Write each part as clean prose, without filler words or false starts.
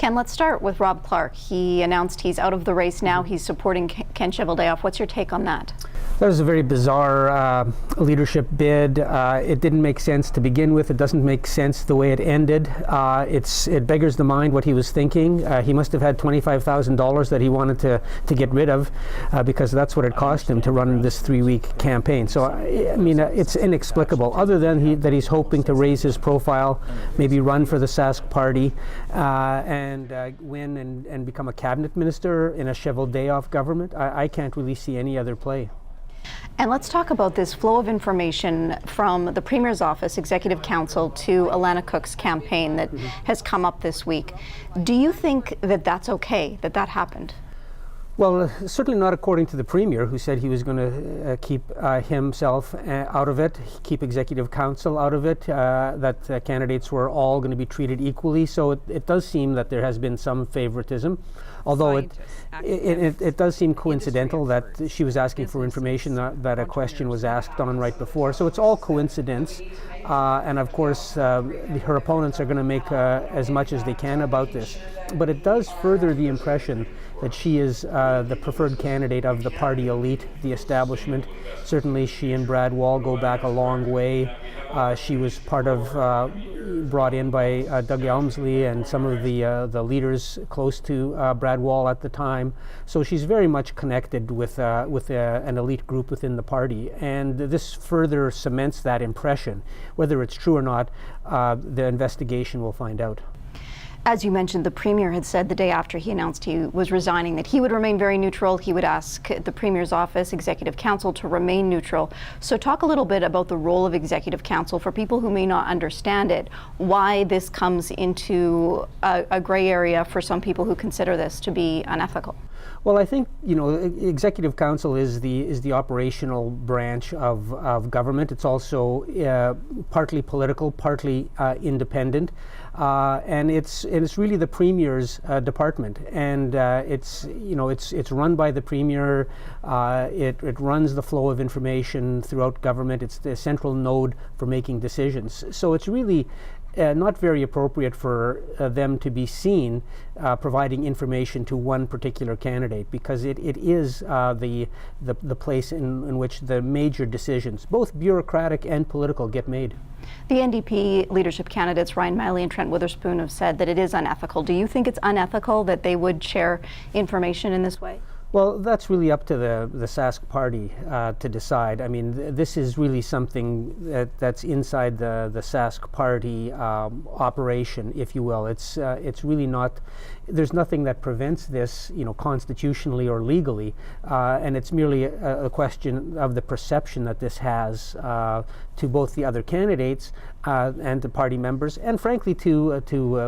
Ken, let's start with Rob Clarke. He announced he's out of the race now. He's supporting Ken Cheveldayoff. What's your take on that? That was a very bizarre leadership bid. It didn't make sense to begin with. It doesn't make sense the way it ended. It beggars the mind what he was thinking. He must have had $25,000 that he wanted to get rid of because that's what it cost him to run this 3-week campaign. So, I mean, it's inexplicable, other than that he's hoping to raise his profile, maybe run for the Sask party and win and become a cabinet minister in a Cheveldayoff government. I can't really see any other play. And let's talk about this flow of information from the Premier's office, Executive Council, to Alana Cook's campaign that has come up this week. Do you think that that's okay, that happened? Well, certainly not according to the Premier, who said he was going to keep himself out of it, keep Executive Council out of it, that candidates were all going to be treated equally. So it does seem that there has been some favoritism, although it does seem coincidental that she was asking for information that a question was asked on right before. So it's all coincidence. And of course, her opponents are going to make as much as they can about this. But it does further the impression that she is the preferred candidate of the party elite, the establishment. Certainly she and Brad Wall go back a long way. She was brought in by Doug Elmsley and some of the leaders close to Brad Wall at the time. So she's very much connected with an elite group within the party. And this further cements that impression. Whether it's true or not, the investigation will find out. As you mentioned, the Premier had said the day after he announced he was resigning that he would remain very neutral. He would ask the Premier's office, Executive Council, to remain neutral. So talk a little bit about the role of Executive Council for people who may not understand it, why this comes into a gray area for some people who consider this to be unethical. Well, I think, Executive Council is the operational branch of government. It's also partly political, partly independent, and it's really the Premier's department. And it's run by the Premier. It runs the flow of information throughout government. It's the central node for making decisions. So it's really not very appropriate for them to be seen providing information to one particular candidate, because it is the place in which the major decisions, both bureaucratic and political, get made. The NDP leadership candidates Ryan Malley and Trent Witherspoon have said that it is unethical. Do you think it's unethical that they would share information in this way? Well, that's really up to the Sask party to decide. I mean, this is really something that's inside the Sask party operation, if you will. It's really not. There's nothing that prevents this, constitutionally or legally, and it's merely a question of the perception that this has to both the other candidates and to party members, and frankly to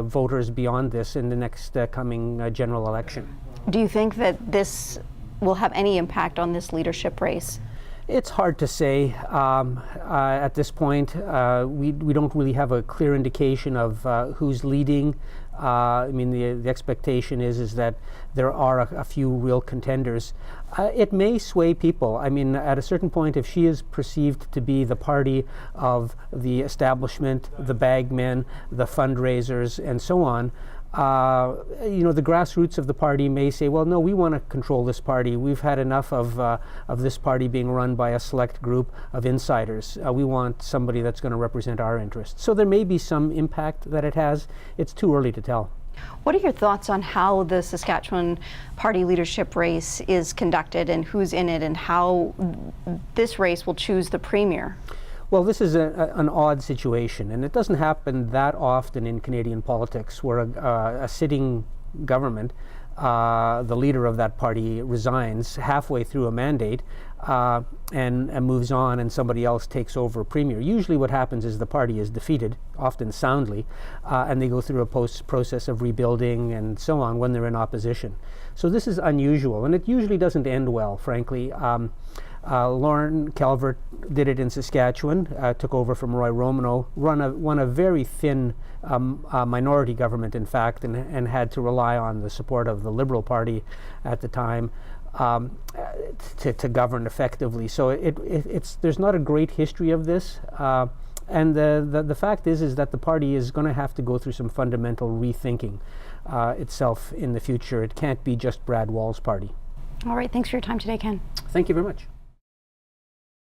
voters beyond this in the next coming general election. Do you think that this will have any impact on this leadership race? It's hard to say. At this point, we don't really have a clear indication of who's leading. I mean, the expectation is that there are a few real contenders. It may sway people. I mean, at a certain point, if she is perceived to be the party of the establishment, the bagmen, the fundraisers, and so on, the grassroots of the party may say, well, no, we want to control this party. We've had enough of this party being run by a select group of insiders. We want somebody that's going to represent our interests. So there may be some impact that it has. It's too early to tell. What are your thoughts on how the Saskatchewan party leadership race is conducted and who's in it, and how this race will choose the Premier? Well, this is an odd situation, and it doesn't happen that often in Canadian politics, where a sitting government, the leader of that party, resigns halfway through a mandate and moves on, and somebody else takes over Premier. Usually what happens is the party is defeated, often soundly, and they go through a process of rebuilding and so on when they're in opposition. So this is unusual, and it usually doesn't end well, frankly. Lauren Calvert did it in Saskatchewan, took over from Roy Romano, won a very thin minority government, in fact, and had to rely on the support of the Liberal Party at the time to govern effectively. So there's not a great history of this. And the fact is that the party is going to have to go through some fundamental rethinking. itself in the future. It can't be just Brad Wall's party. All right, thanks for your time today, Ken. Thank you very much.